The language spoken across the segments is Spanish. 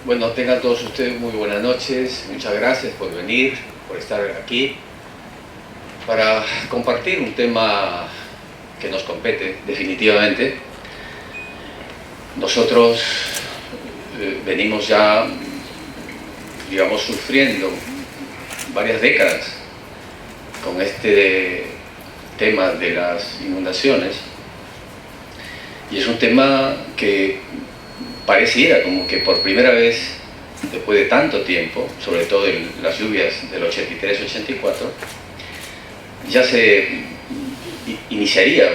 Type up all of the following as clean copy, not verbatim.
Bueno, tengan todos ustedes muy buenas noches. Muchas gracias por venir, por estar aquí, para compartir un tema que nos compete definitivamente. Nosotros venimos ya, digamos, sufriendo varias décadas con este tema de las inundaciones, y es un tema que pareciera como que por primera vez, después de tanto tiempo, sobre todo en las lluvias del 83-84, ya se iniciaría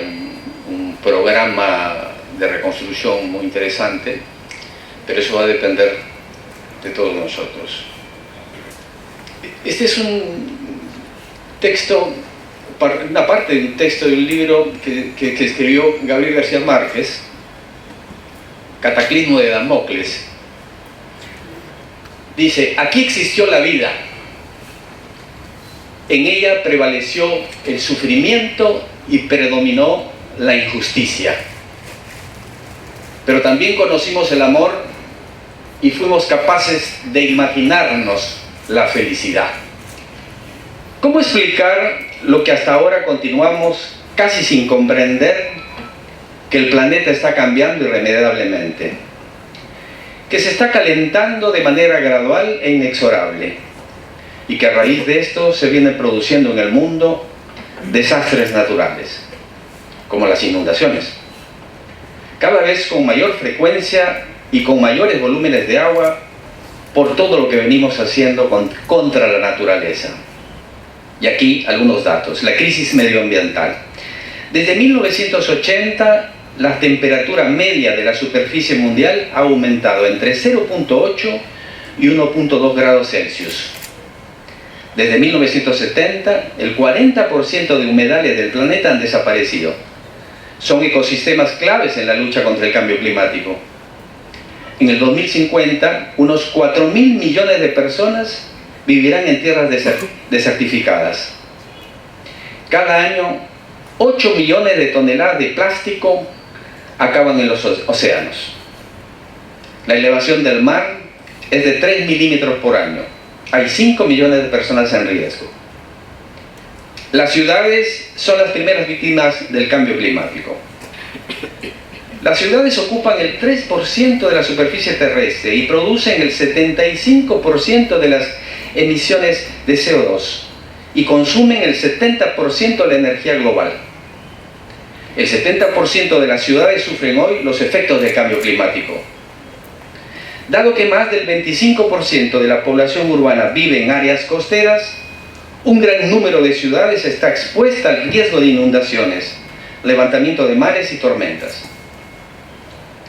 un programa de reconstrucción muy interesante, pero eso va a depender de todos nosotros. Este es un texto, una parte de un texto de un libro que escribió Gabriel García Márquez, Cataclismo de Damocles. Dice: aquí existió la vida, en ella prevaleció el sufrimiento y predominó la injusticia. Pero también conocimos el amor y fuimos capaces de imaginarnos la felicidad. ¿Cómo explicar lo que hasta ahora continuamos casi sin comprender? Que el planeta está cambiando irremediablemente, que se está calentando de manera gradual e inexorable, y que a raíz de esto se vienen produciendo en el mundo desastres naturales, como las inundaciones, cada vez con mayor frecuencia y con mayores volúmenes de agua, por todo lo que venimos haciendo contra la naturaleza. Y aquí algunos datos. La crisis medioambiental. Desde 1980, la temperatura media de la superficie mundial ha aumentado entre 0.8 y 1.2 grados Celsius. Desde 1970, el 40% de humedales del planeta han desaparecido. Son ecosistemas claves en la lucha contra el cambio climático. En el 2050, unos 4.000 millones de personas vivirán en tierras desertificadas. Cada año, 8 millones de toneladas de plástico acaban en los océanos. La elevación del mar es de 3 milímetros por año. Hay 5 millones de personas en riesgo. Las ciudades son las primeras víctimas del cambio climático. Las ciudades ocupan el 3% de la superficie terrestre y producen el 75% de las emisiones de CO2 y consumen el 70% de la energía global. El 70% de las ciudades sufren hoy los efectos del cambio climático. Dado que más del 25% de la población urbana vive en áreas costeras, un gran número de ciudades está expuesta al riesgo de inundaciones, levantamiento de mares y tormentas.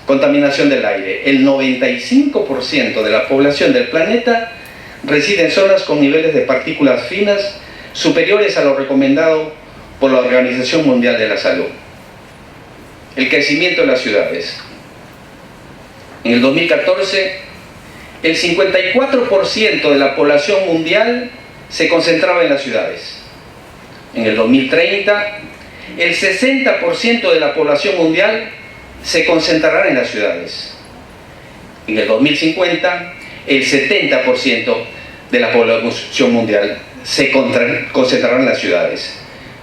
Contaminación del aire. El 95% de la población del planeta reside en zonas con niveles de partículas finas superiores a lo recomendado por la Organización Mundial de la Salud. El crecimiento de las ciudades. En el 2014, el 54% de la población mundial se concentraba en las ciudades. En el 2030, el 60% de la población mundial se concentrará en las ciudades. En el 2050, el 70% de la población mundial se concentrará en las ciudades.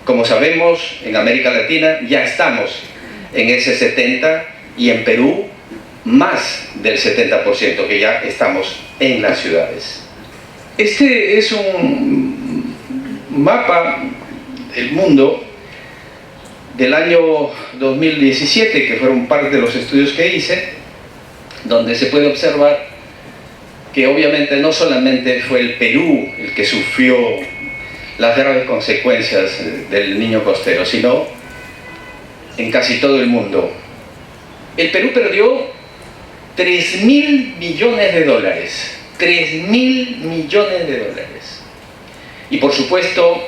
Como sabemos, en América Latina ya estamos en ese 70%, y en Perú más del 70% que ya estamos en las ciudades. Este es un mapa del mundo del año 2017, que fueron parte de los estudios que hice, donde se puede observar que obviamente no solamente fue el Perú el que sufrió las graves consecuencias del Niño Costero, sino en casi todo el mundo. El Perú perdió 3.000 millones de dólares. 3.000 millones de dólares. Y por supuesto,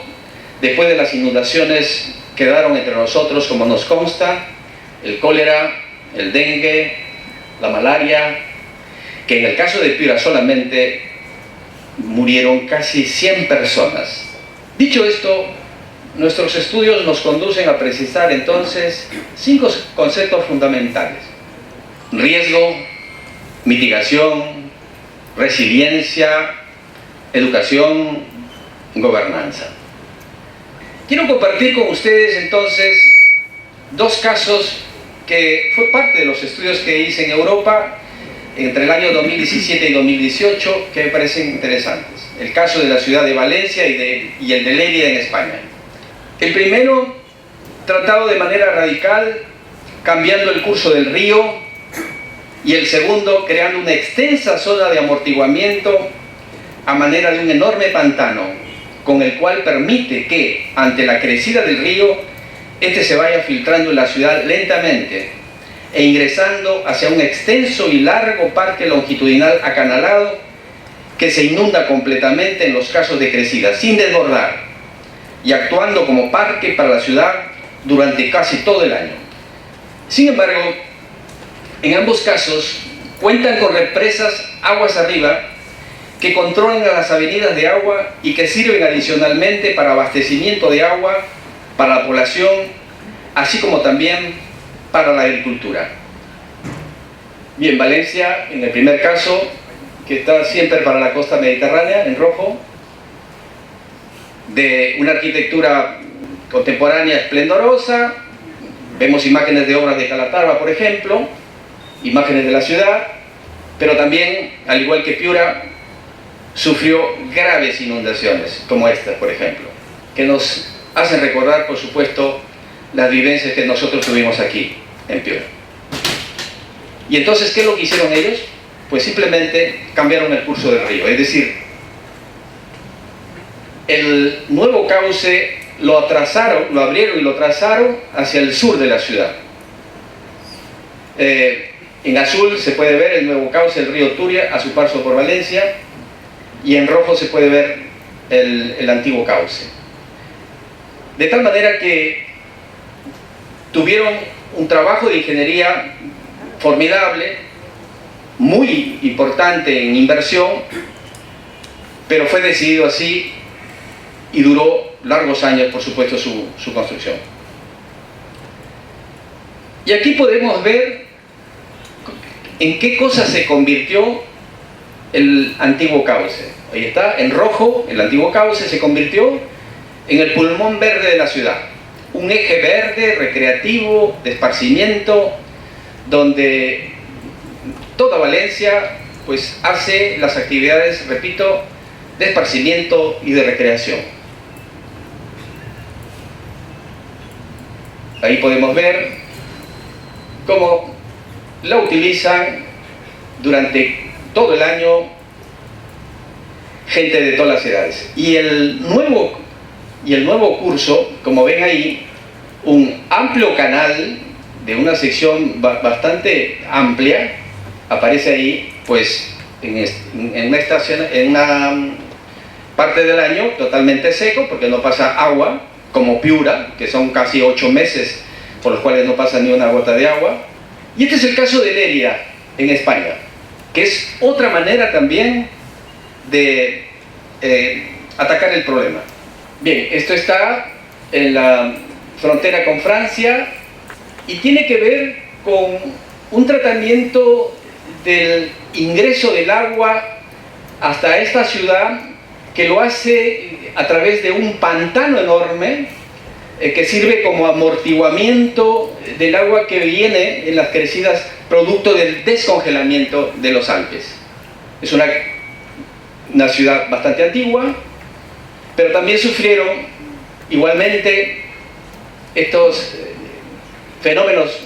después de las inundaciones, quedaron entre nosotros, como nos consta, el cólera, el dengue, la malaria, que en el caso de Piura solamente murieron casi 100 personas. Dicho esto, nuestros estudios nos conducen a precisar entonces 5 conceptos fundamentales: riesgo, mitigación, resiliencia, educación, gobernanza. Quiero compartir con ustedes entonces dos casos que fue parte de los estudios que hice en Europa entre el año 2017 y 2018 que me parecen interesantes. El caso de la ciudad de Valencia y el de Lérida en España. El primero, tratado de manera radical, cambiando el curso del río, y el segundo, creando una extensa zona de amortiguamiento a manera de un enorme pantano, con el cual permite que, ante la crecida del río, este se vaya filtrando en la ciudad lentamente e ingresando hacia un extenso y largo parque longitudinal acanalado que se inunda completamente en los casos de crecida, sin desbordar, y actuando como parque para la ciudad durante casi todo el año. Sin embargo, en ambos casos cuentan con represas aguas arriba que controlan a las avenidas de agua y que sirven adicionalmente para abastecimiento de agua para la población, así como también para la agricultura. Bien, Valencia, en el primer caso, que está siempre para la costa mediterránea, en rojo, de una arquitectura contemporánea esplendorosa. Vemos imágenes de obras de Calatrava, por ejemplo, imágenes de la ciudad, pero también, al igual que Piura, sufrió graves inundaciones, como esta, por ejemplo, que nos hacen recordar, por supuesto, las vivencias que nosotros tuvimos aquí, en Piura. Y entonces, ¿qué es lo que hicieron ellos? Pues simplemente cambiaron el curso del río, es decir, el nuevo cauce lo abrieron y lo trazaron hacia el sur de la ciudad. En azul se puede ver el nuevo cauce, el río Turia, a su paso por Valencia, y en rojo se puede ver el antiguo cauce. De tal manera que tuvieron un trabajo de ingeniería formidable, muy importante en inversión, pero fue decidido así y duró largos años, por supuesto, su construcción. Y aquí podemos ver en qué cosa se convirtió el antiguo cauce. Ahí está, en rojo, el antiguo cauce se convirtió en el pulmón verde de la ciudad. Un eje verde, recreativo, de esparcimiento, donde toda Valencia pues hace las actividades, repito, de esparcimiento y de recreación. Ahí podemos ver cómo la utilizan durante todo el año gente de todas las edades. Y el nuevo curso, como ven ahí, un amplio canal de una sección bastante amplia, aparece ahí, pues, en una parte del año totalmente seco, porque no pasa agua, como Piura, que son casi 8 meses por los cuales no pasa ni una gota de agua. Y este es el caso de Lérida, en España, que es otra manera también de atacar el problema. Bien, esto está en la frontera con Francia y tiene que ver con un tratamiento del ingreso del agua hasta esta ciudad, que lo hace a través de un pantano enorme que sirve como amortiguamiento del agua que viene en las crecidas producto del descongelamiento de los Alpes. Es una ciudad bastante antigua, pero también sufrieron igualmente estos fenómenos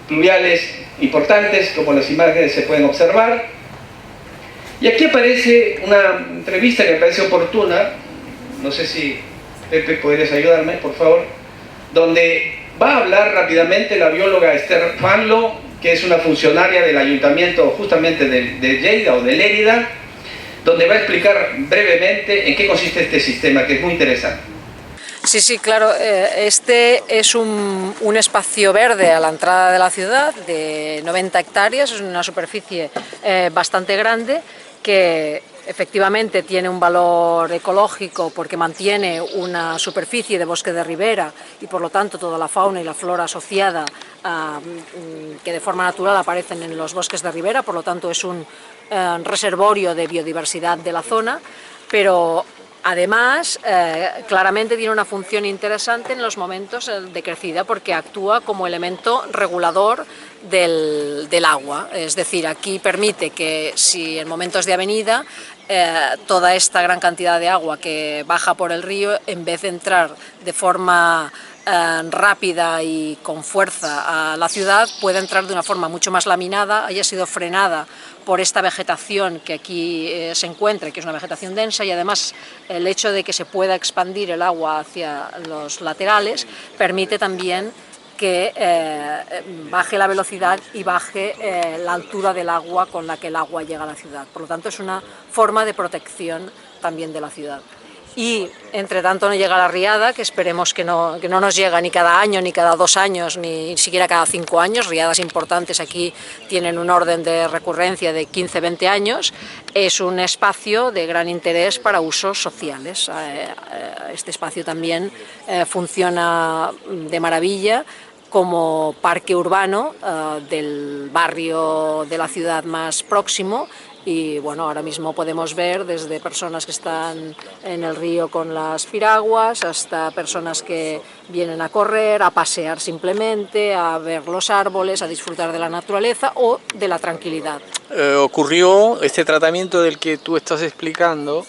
pluviales importantes, como las imágenes se pueden observar. Y aquí aparece una entrevista que me parece oportuna, no sé si Pepe podrías ayudarme, por favor, donde va a hablar rápidamente la bióloga Esther Fanlo, que es una funcionaria del ayuntamiento justamente de Lleida o de Lérida, donde va a explicar brevemente en qué consiste este sistema, que es muy interesante. Sí, sí, claro. Este es un espacio verde a la entrada de la ciudad de 90 hectáreas, es una superficie bastante grande que efectivamente tiene un valor ecológico porque mantiene una superficie de bosque de ribera y por lo tanto toda la fauna y la flora asociada que de forma natural aparecen en los bosques de ribera, por lo tanto es un reservorio de biodiversidad de la zona, pero además, claramente tiene una función interesante en los momentos de crecida porque actúa como elemento regulador del agua, es decir, aquí permite que si en momentos de avenida toda esta gran cantidad de agua que baja por el río, en vez de entrar de forma rápida y con fuerza a la ciudad, puede entrar de una forma mucho más laminada, haya sido frenada por esta vegetación que aquí se encuentra, que es una vegetación densa, y además el hecho de que se pueda expandir el agua hacia los laterales permite también que baje la velocidad y baje la altura del agua con la que el agua llega a la ciudad. Por lo tanto, es una forma de protección también de la ciudad. Y entre tanto no llega la riada, que esperemos que no nos llega ni cada año, ni cada 2 años, ni siquiera cada 5 años. Riadas importantes aquí tienen un orden de recurrencia de 15-20 años. Es un espacio de gran interés para usos sociales. Este espacio también funciona de maravilla como parque urbano del barrio de la ciudad más próximo. Y bueno, ahora mismo podemos ver desde personas que están en el río con las piraguas hasta personas que vienen a correr, a pasear simplemente, a ver los árboles, a disfrutar de la naturaleza o de la tranquilidad. Ocurrió este tratamiento del que tú estás explicando,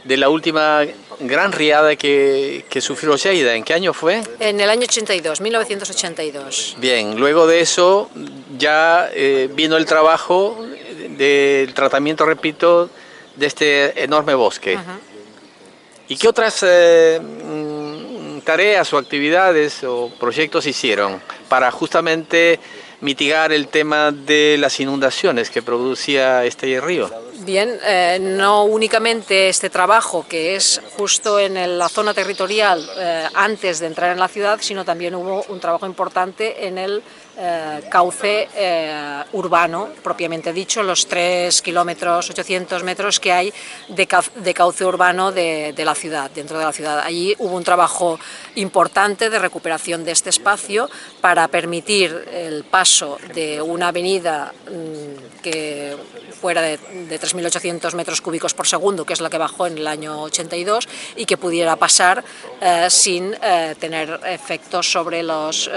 de la última gran riada que sufrió Lleida. ¿En qué año fue? En el año 82, 1982. Bien, luego de eso ya vino el trabajo del tratamiento, repito, de este enorme bosque. ¿Y qué otras tareas o actividades o proyectos hicieron para justamente mitigar el tema de las inundaciones que producía este río? Bien, no únicamente este trabajo que es justo en la zona territorial antes de entrar en la ciudad, sino también hubo un trabajo importante en el cauce urbano, propiamente dicho, los 3 kilómetros, 800 metros que hay de cauce urbano de la ciudad, dentro de la ciudad. Allí hubo un trabajo importante de recuperación de este espacio para permitir el paso de una avenida que fuera de 3.800 metros cúbicos por segundo, que es la que bajó en el año 82, y que pudiera pasar sin tener efectos sobre las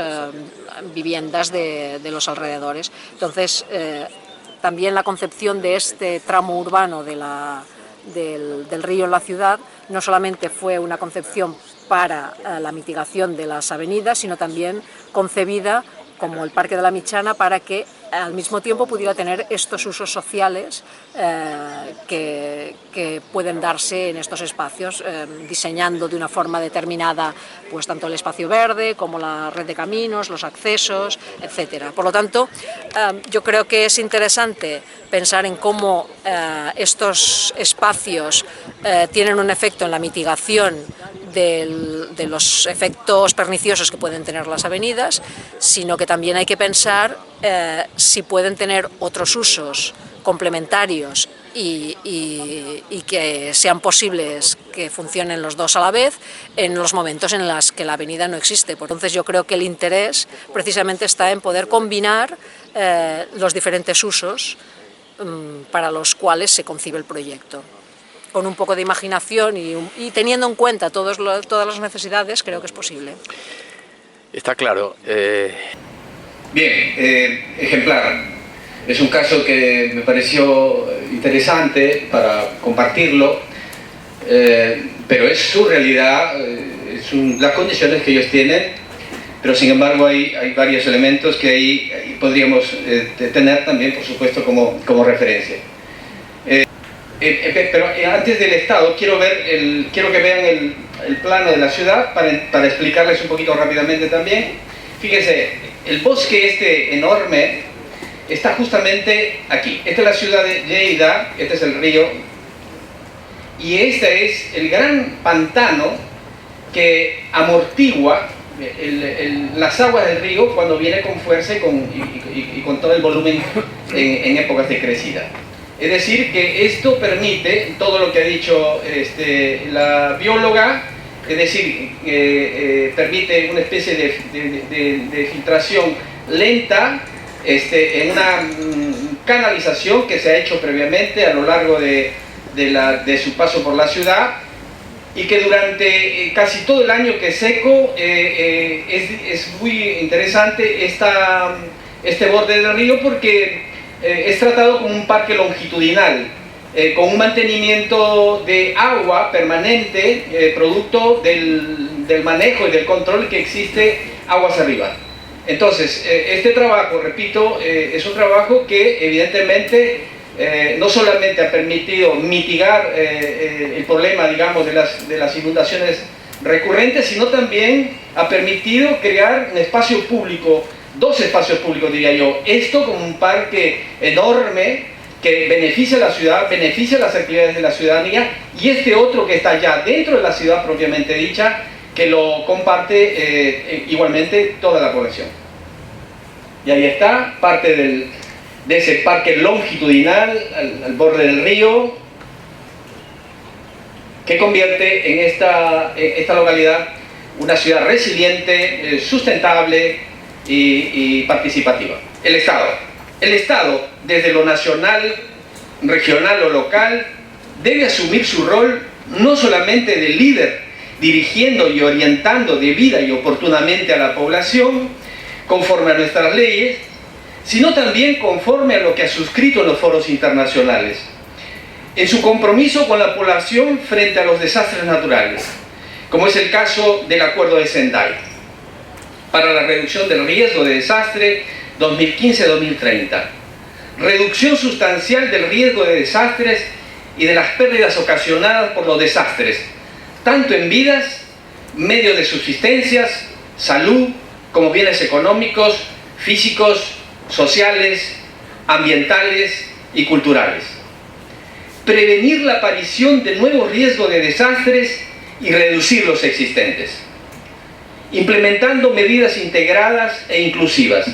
viviendas de los alrededores. Entonces, también la concepción de este tramo urbano del río en la ciudad no solamente fue una concepción para la mitigación de las avenidas, sino también concebida como el Parque de la Michana para que al mismo tiempo pudiera tener estos usos sociales que pueden darse en estos espacios, diseñando de una forma determinada pues tanto el espacio verde como la red de caminos, los accesos, etcétera. Por lo tanto, yo creo que es interesante pensar en cómo estos espacios tienen un efecto en la mitigación de los efectos perniciosos que pueden tener las avenidas, sino que también hay que pensar si pueden tener otros usos complementarios y que sean posibles que funcionen los dos a la vez en los momentos en los que la avenida no existe. Entonces yo creo que el interés precisamente está en poder combinar los diferentes usos para los cuales se concibe el proyecto. Con un poco de imaginación y teniendo en cuenta todas las necesidades, creo que es posible. Está claro. Bien, ejemplar. Es un caso que me pareció interesante para compartirlo, pero es su realidad, las condiciones que ellos tienen, pero sin embargo hay varios elementos que ahí podríamos tener también, por supuesto, como referencia. Pero antes del estado, quiero que vean el plano de la ciudad para explicarles un poquito rápidamente también. Fíjense, el bosque este enorme está justamente aquí. Esta es la ciudad de Lleida, este es el río, y este es el gran pantano que amortigua las aguas del río cuando viene con fuerza y con todo el volumen en épocas de crecida. Es decir, que esto permite, todo lo que ha dicho la bióloga, es decir, permite una especie de filtración lenta en una canalización que se ha hecho previamente a lo largo de su paso por la ciudad, y que durante casi todo el año que es seco es muy interesante este borde del río, porque es tratado como un parque longitudinal, con un mantenimiento de agua permanente, producto del manejo y del control que existe aguas arriba. Entonces, este trabajo, repito, es un trabajo que evidentemente no solamente ha permitido mitigar el problema, digamos, de las inundaciones recurrentes, sino también ha permitido crear un espacio público, 2 espacios públicos, diría yo. Esto como un parque enorme que beneficia a la ciudad, beneficia las actividades de la ciudadanía, y este otro que está ya dentro de la ciudad propiamente dicha, que lo comparte igualmente toda la población. Y ahí está parte de ese parque longitudinal al borde del río, que convierte en esta localidad una ciudad resiliente, sustentable y participativa. El Estado, desde lo nacional, regional o local, debe asumir su rol no solamente de líder, dirigiendo y orientando debida y oportunamente a la población, conforme a nuestras leyes, sino también conforme a lo que ha suscrito en los foros internacionales, en su compromiso con la población frente a los desastres naturales, como es el caso del Acuerdo de Sendai, para la reducción del riesgo de desastre 2015-2030, reducción sustancial del riesgo de desastres y de las pérdidas ocasionadas por los desastres, tanto en vidas, medios de subsistencias, salud, como bienes económicos, físicos, sociales, ambientales y culturales. Prevenir la aparición de nuevos riesgos de desastres y reducir los existentes, implementando medidas integradas e inclusivas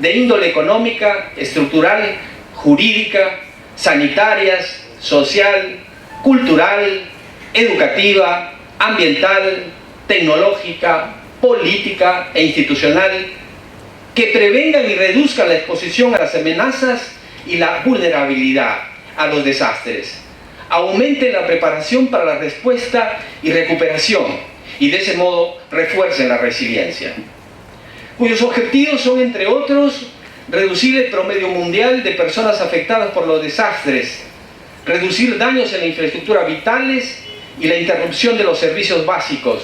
de índole económica, estructural, jurídica, sanitarias, social, cultural, educativa, ambiental, tecnológica, política e institucional, que prevengan y reduzcan la exposición a las amenazas y la vulnerabilidad a los desastres, aumenten la preparación para la respuesta y recuperación, y de ese modo refuercen la resiliencia, cuyos objetivos son, entre otros, reducir el promedio mundial de personas afectadas por los desastres, reducir daños en la infraestructura vitales y la interrupción de los servicios básicos,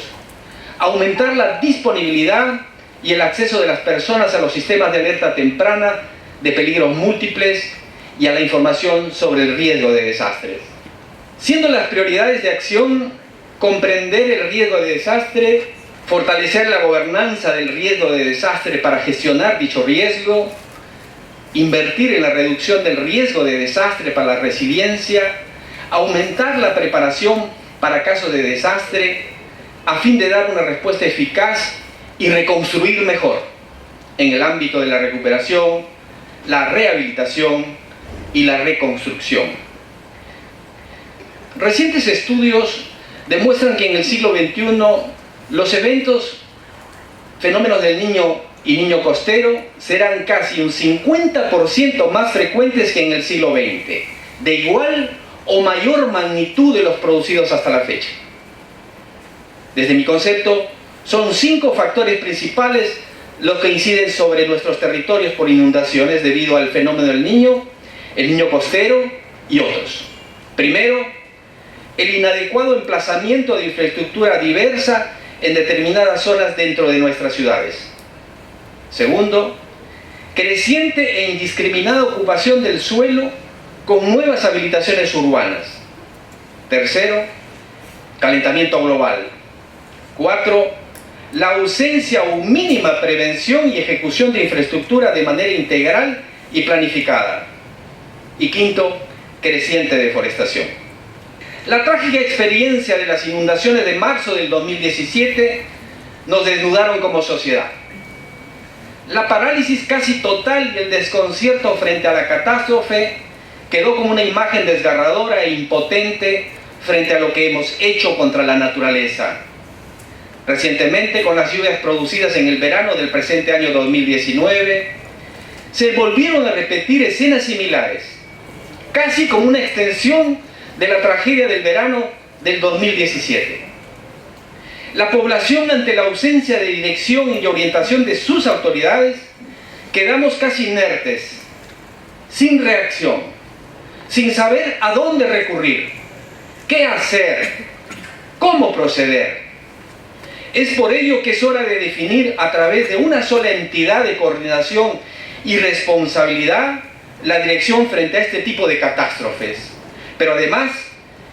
aumentar la disponibilidad y el acceso de las personas a los sistemas de alerta temprana de peligros múltiples y a la información sobre el riesgo de desastres. Siendo las prioridades de acción comprender el riesgo de desastre, fortalecer la gobernanza del riesgo de desastre para gestionar dicho riesgo, invertir en la reducción del riesgo de desastre para la resiliencia, aumentar la preparación para casos de desastre, a fin de dar una respuesta eficaz y reconstruir mejor en el ámbito de la recuperación, la rehabilitación y la reconstrucción. Recientes estudios demuestran que en el siglo XXI los fenómenos del niño y niño costero serán casi un 50% más frecuentes que en el siglo XX, de igual o mayor magnitud de los producidos hasta la fecha. Desde mi concepto, son 5 factores principales los que inciden sobre nuestros territorios por inundaciones debido al fenómeno del niño, el niño costero y otros. Primero, el inadecuado emplazamiento de infraestructura diversa en determinadas zonas dentro de nuestras ciudades. Segundo, creciente e indiscriminada ocupación del suelo con nuevas habilitaciones urbanas. Tercero, calentamiento global. 4, la ausencia o mínima prevención y ejecución de infraestructura de manera integral y planificada. Y quinto, creciente deforestación. La trágica experiencia de las inundaciones de marzo del 2017 nos desnudaron como sociedad. La parálisis casi total y el desconcierto frente a la catástrofe quedó como una imagen desgarradora e impotente frente a lo que hemos hecho contra la naturaleza. Recientemente, con las lluvias producidas en el verano del presente año 2019, se volvieron a repetir escenas similares, casi como una extensión de la tragedia del verano del 2017. La población, ante la ausencia de dirección y orientación de sus autoridades, quedamos casi inertes, sin reacción, sin saber a dónde recurrir, qué hacer, cómo proceder. Es por ello que es hora de definir a través de una sola entidad de coordinación y responsabilidad la dirección frente a este tipo de catástrofes. Pero además,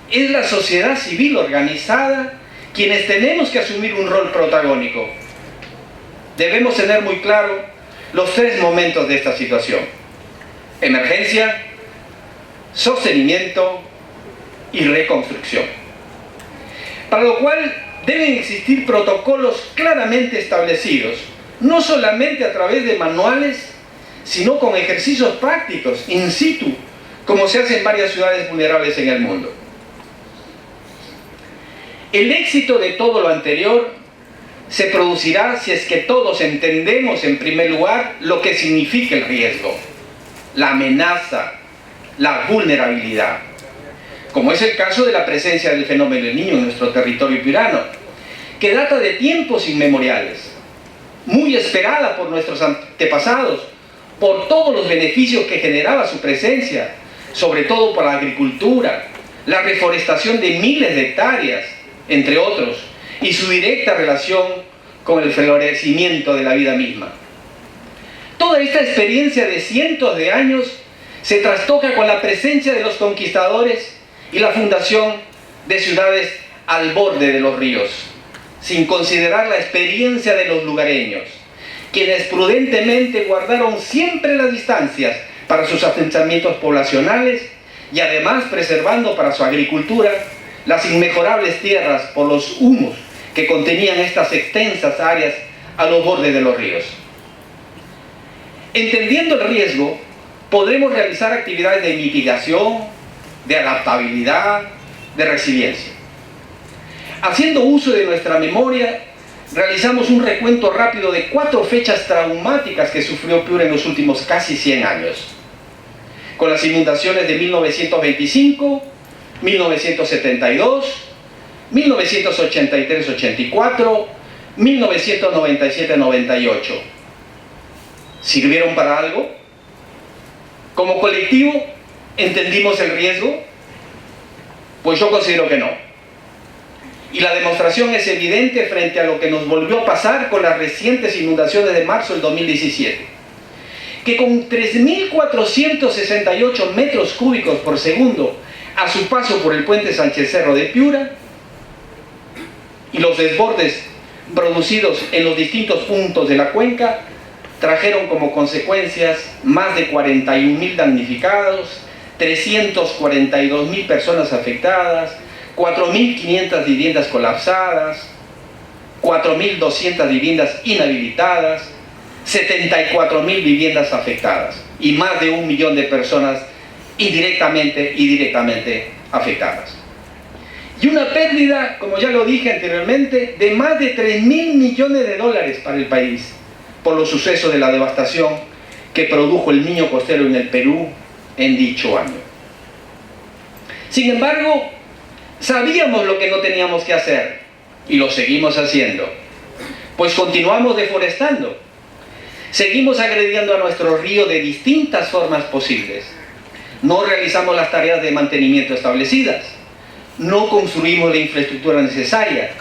es la sociedad civil organizada quienes tenemos que asumir un rol protagónico. Debemos tener muy claro los tres momentos de esta situación: emergencia, sostenimiento y reconstrucción. Para lo cual deben existir protocolos claramente establecidos, no solamente a través de manuales, sino con ejercicios prácticos, in situ, como se hace en varias ciudades vulnerables en el mundo. El éxito de todo lo anterior se producirá si es que todos entendemos en primer lugar lo que significa el riesgo, la amenaza, la vulnerabilidad, como es el caso de la presencia del fenómeno del Niño en nuestro territorio piurano, que data de tiempos inmemoriales, muy esperada por nuestros antepasados, por todos los beneficios que generaba su presencia, sobre todo por la agricultura, la reforestación de miles de hectáreas, entre otros, y su directa relación con el florecimiento de la vida misma. Toda esta experiencia de cientos de años se trastoca con la presencia de los conquistadores y la fundación de ciudades al borde de los ríos, sin considerar la experiencia de los lugareños, quienes prudentemente guardaron siempre las distancias para sus asentamientos poblacionales y además preservando para su agricultura las inmejorables tierras por los humos que contenían estas extensas áreas a los bordes de los ríos. Entendiendo el riesgo, podremos realizar actividades de mitigación, de adaptabilidad, de resiliencia. Haciendo uso de nuestra memoria, realizamos un recuento rápido de 4 fechas traumáticas que sufrió Piura en los últimos casi 100 años. Con las inundaciones de 1925, 1972, 1983-84, 1997-98. ¿Sirvieron para algo? ¿Como colectivo entendimos el riesgo? Pues yo considero que no. Y la demostración es evidente frente a lo que nos volvió a pasar con las recientes inundaciones de marzo del 2017, que con 3.468 metros cúbicos por segundo a su paso por el puente Sánchez Cerro de Piura y los desbordes producidos en los distintos puntos de la cuenca, trajeron como consecuencias más de 41.000 damnificados, 342.000 personas afectadas, 4.500 viviendas colapsadas, 4.200 viviendas inhabilitadas, 74.000 viviendas afectadas y más de 1 millón de personas indirectamente y directamente afectadas. Y una pérdida, como ya lo dije anteriormente, de más de 3.000 millones de dólares para el país por los sucesos de la devastación que produjo el Niño costero en el Perú en dicho año. Sin embargo, sabíamos lo que no teníamos que hacer y lo seguimos haciendo, pues continuamos deforestando, seguimos agrediendo a nuestro río de distintas formas posibles, no realizamos las tareas de mantenimiento establecidas, no construimos la infraestructura necesaria,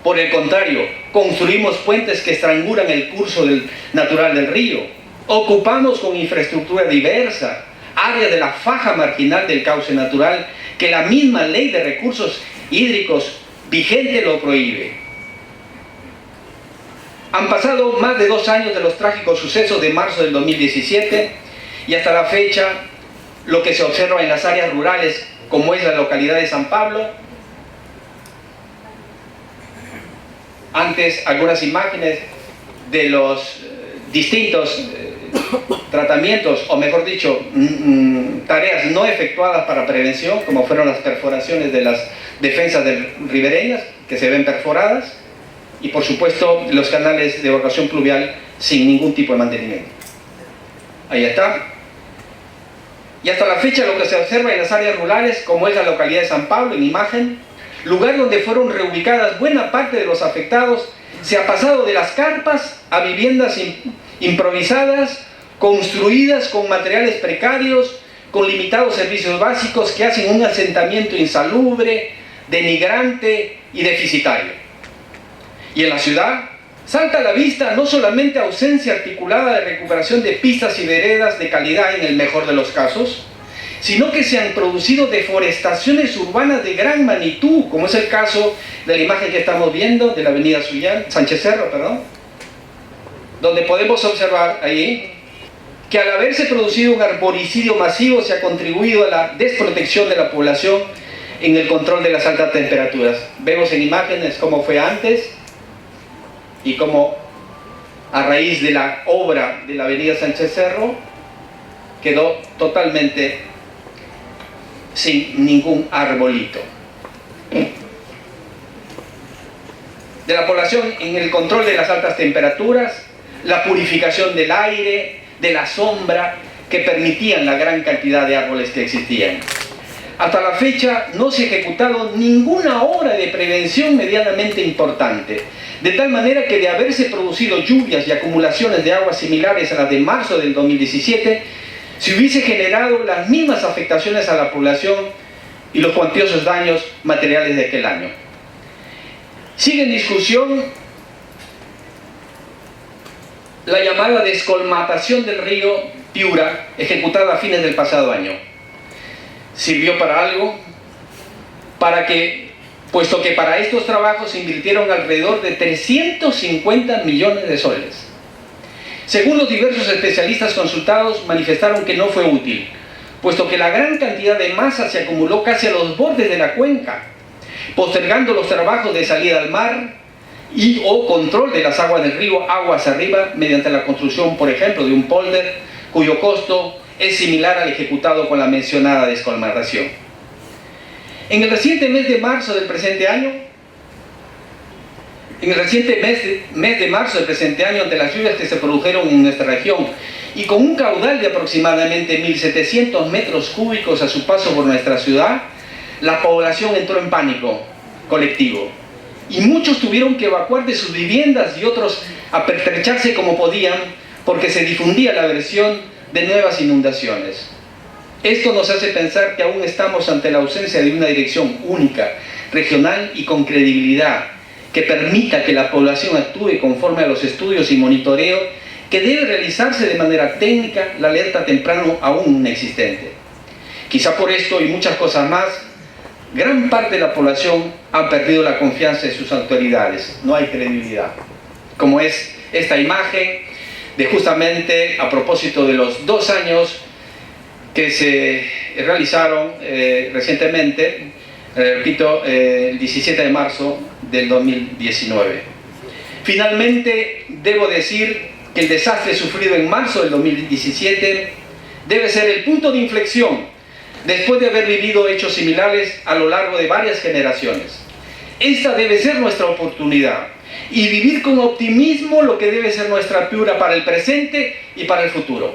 por el contrario, construimos puentes que estrangulan el curso natural del río, ocupamos con infraestructura diversa áreas de la faja marginal del cauce natural que la misma ley de recursos hídricos vigente lo prohíbe. Han pasado más de 2 años de los trágicos sucesos de marzo del 2017 y hasta la fecha lo que se observa en las áreas rurales, como es la localidad de San Pablo. Antes algunas imágenes de los distintos tratamientos, o mejor dicho, tareas no efectuadas para prevención, como fueron las perforaciones de las defensas ribereñas, que se ven perforadas, y por supuesto los canales de evacuación pluvial sin ningún tipo de mantenimiento. Ahí está. Y hasta la fecha lo que se observa en las áreas rurales, como es la localidad de San Pablo, en imagen, lugar donde fueron reubicadas buena parte de los afectados, se ha pasado de las carpas a viviendas improvisadas, construidas con materiales precarios, con limitados servicios básicos que hacen un asentamiento insalubre, denigrante y deficitario. Y en la ciudad salta a la vista no solamente ausencia articulada de recuperación de pistas y veredas de calidad en el mejor de los casos, sino que se han producido deforestaciones urbanas de gran magnitud, como es el caso de la imagen que estamos viendo de la avenida Sánchez Cerro, donde podemos observar ahí que al haberse producido un arboricidio masivo se ha contribuido a la desprotección de la población en el control de las altas temperaturas. Vemos en imágenes cómo fue antes y cómo a raíz de la obra de la avenida Sánchez Cerro quedó totalmente sin ningún arbolito. De la población en el control de las altas temperaturas, la purificación del aire, de la sombra, que permitían la gran cantidad de árboles que existían. Hasta la fecha no se ha ejecutado ninguna obra de prevención medianamente importante, de tal manera que de haberse producido lluvias y acumulaciones de aguas similares a las de marzo del 2017, se hubiese generado las mismas afectaciones a la población y los cuantiosos daños materiales de aquel año. Sigue en discusión la llamada descolmatación del río Piura, ejecutada a fines del pasado año. ¿Sirvió para algo? Puesto que para estos trabajos se invirtieron alrededor de 350 millones de soles. Según los diversos especialistas consultados, manifestaron que no fue útil, puesto que la gran cantidad de masa se acumuló casi a los bordes de la cuenca, postergando los trabajos de salida al mar y o control de las aguas del río aguas arriba mediante la construcción, por ejemplo, de un polder cuyo costo es similar al ejecutado con la mencionada descolmatación. En el reciente mes de marzo del presente año, ante las lluvias que se produjeron en nuestra región y con un caudal de aproximadamente 1.700 metros cúbicos a su paso por nuestra ciudad, la población entró en pánico colectivo y muchos tuvieron que evacuar de sus viviendas y otros a pertrecharse como podían porque se difundía la versión de nuevas inundaciones. Esto nos hace pensar que aún estamos ante la ausencia de una dirección única, regional y con credibilidad, que permita que la población actúe conforme a los estudios y monitoreo que debe realizarse de manera técnica, la alerta temprano aún inexistente. Quizá por esto y muchas cosas más, gran parte de la población ha perdido la confianza en sus autoridades, no hay credibilidad. Como es esta imagen de justamente a propósito de los 2 años que se realizaron recientemente, repito, el 17 de marzo del 2019. Finalmente, debo decir que el desastre sufrido en marzo del 2017 debe ser el punto de inflexión después de haber vivido hechos similares a lo largo de varias generaciones. Esta debe ser nuestra oportunidad y vivir con optimismo lo que debe ser nuestra Piura para el presente y para el futuro.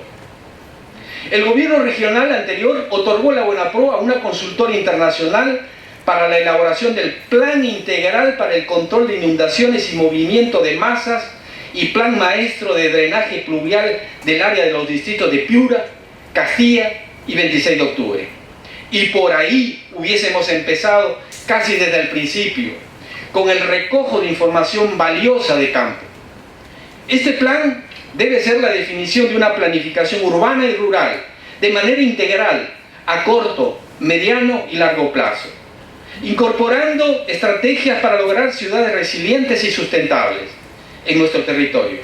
El gobierno regional anterior otorgó la Buenapro a una consultora internacional para la elaboración del Plan Integral para el Control de Inundaciones y Movimiento de Masas y Plan Maestro de Drenaje Pluvial del área de los distritos de Piura, Castilla y 26 de octubre. Y por ahí hubiésemos empezado casi desde el principio, con el recojo de información valiosa de campo. Este plan debe ser la definición de una planificación urbana y rural, de manera integral, a corto, mediano y largo plazo, incorporando estrategias para lograr ciudades resilientes y sustentables en nuestro territorio,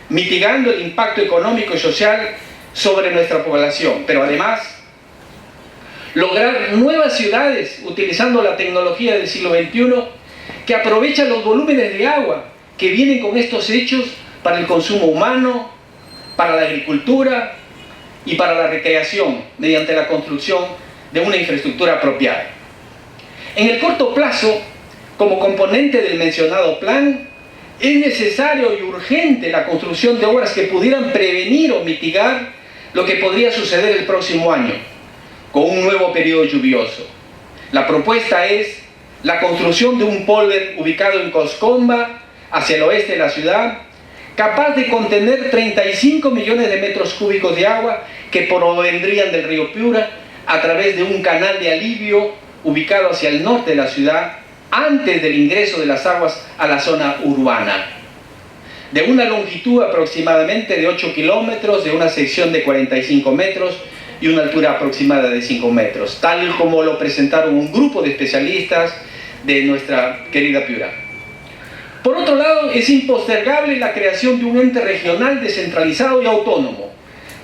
mitigando el impacto económico y social sobre nuestra población, pero además lograr nuevas ciudades utilizando la tecnología del siglo XXI que aprovecha los volúmenes de agua que vienen con estos hechos para el consumo humano, para la agricultura y para la recreación mediante la construcción de una infraestructura apropiada. En el corto plazo, como componente del mencionado plan, es necesario y urgente la construcción de obras que pudieran prevenir o mitigar lo que podría suceder el próximo año, con un nuevo periodo lluvioso. La propuesta es la construcción de un polder ubicado en Coscomba, hacia el oeste de la ciudad, capaz de contener 35 millones de metros cúbicos de agua que provendrían del río Piura a través de un canal de alivio ubicado hacia el norte de la ciudad, antes del ingreso de las aguas a la zona urbana. De una longitud aproximadamente de 8 kilómetros, de una sección de 45 metros y una altura aproximada de 5 metros, tal como lo presentaron un grupo de especialistas de nuestra querida Piura. Por otro lado, es impostergable la creación de un ente regional descentralizado y autónomo,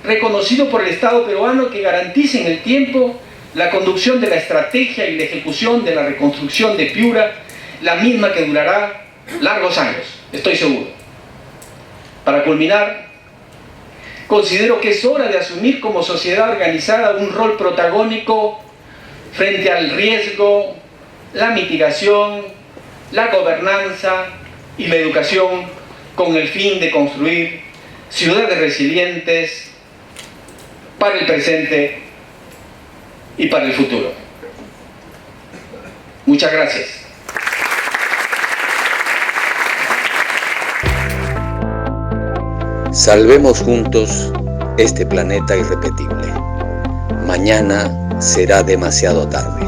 reconocido por el Estado peruano, que garantice en el tiempo la conducción de la estrategia y la ejecución de la reconstrucción de Piura, la misma que durará largos años, estoy seguro. Para culminar, considero que es hora de asumir como sociedad organizada un rol protagónico frente al riesgo, la mitigación, la gobernanza y la educación, con el fin de construir ciudades resilientes para el presente y para el futuro. Muchas gracias. Salvemos juntos este planeta irrepetible. Mañana será demasiado tarde.